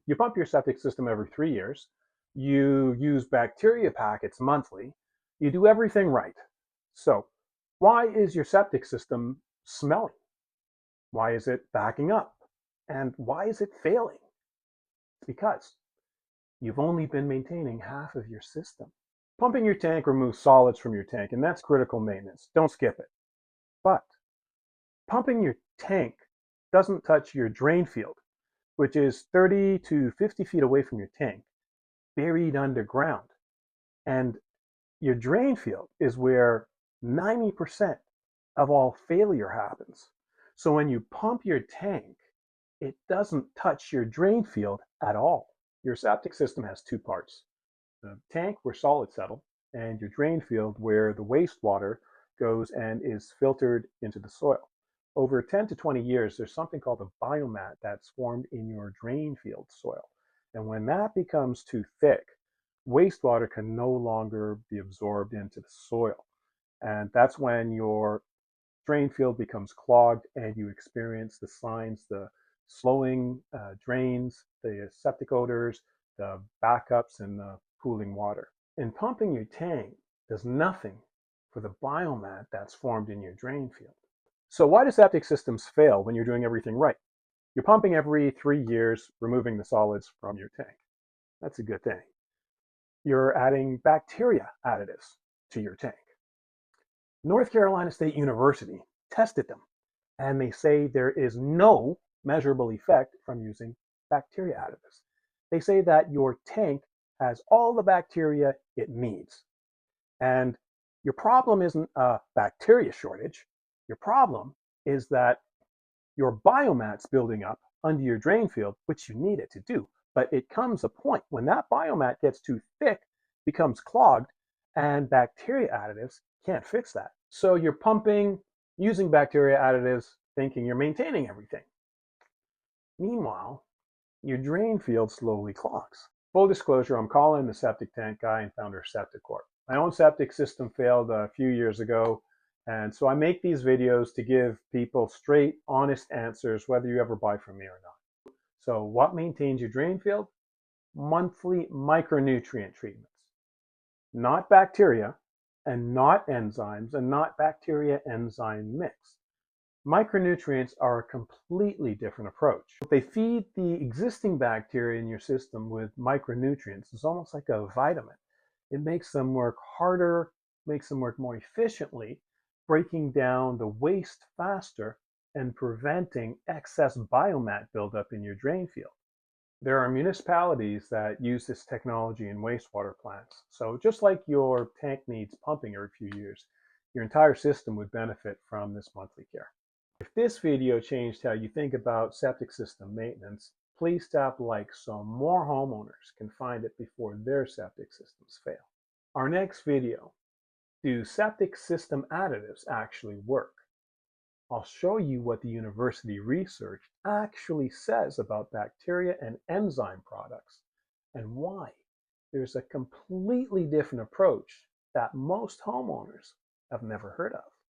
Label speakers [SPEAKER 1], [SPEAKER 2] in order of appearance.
[SPEAKER 1] You pump your septic system every 3 years. You use bacteria packets monthly. You do everything right. So why is your septic system smelling? Why is it backing up? And why is it failing? It's because you've only been maintaining half of your system. Pumping your tank removes solids from your tank, and that's critical maintenance. Don't skip it. But pumping your tank doesn't touch your drain field, which is 30 to 50 feet away from your tank, buried underground. And your drain field is where 90% of all failure happens. So when you pump your tank, it doesn't touch your drain field at all. Your septic system has two parts: the tank where solids settle, and your drain field where the wastewater goes and is filtered into the soil. Over 10 to 20 years, there's something called a biomat that's formed in your drain field soil. And when that becomes too thick, wastewater can no longer be absorbed into the soil. And that's when your drain field becomes clogged and you experience the signs: the slowing drains, the septic odors, the backups, and the pooling water. And pumping your tank does nothing for the biomat that's formed in your drain field. So why do septic systems fail when you're doing everything right? You're pumping every 3 years, removing the solids from your tank. That's a good thing. You're adding bacteria additives to your tank. North Carolina State University tested them, and they say there is no measurable effect from using bacteria additives. They say that your tank has all the bacteria it needs. And your problem isn't a bacteria shortage. Your problem is that your biomat's building up under your drain field, which you need it to do. But it comes a point when that biomat gets too thick, becomes clogged, and bacteria additives can't fix that. So you're pumping, using bacteria additives, thinking you're maintaining everything. Meanwhile, your drain field slowly clogs. Full disclosure, I'm Colin, the septic tank guy and founder of Septic Corp. My own septic system failed a few years ago, and so I make these videos to give people straight, honest answers, whether you ever buy from me or not. So what maintains your drain field? Monthly micronutrient treatments. Not bacteria, and not enzymes, and not bacteria-enzyme mix. Micronutrients are a completely different approach. They feed the existing bacteria in your system with micronutrients. It's almost like a vitamin. It makes them work harder, makes them work more efficiently, breaking down the waste faster and preventing excess biomat buildup in your drain field. There are municipalities that use this technology in wastewater plants. So just like your tank needs pumping every few years, your entire system would benefit from this monthly care. If this video changed how you think about septic system maintenance, please tap like so more homeowners can find it before their septic systems fail. Our next video: do septic system additives actually work? I'll show you what the university research actually says about bacteria and enzyme products, and why there's a completely different approach that most homeowners have never heard of.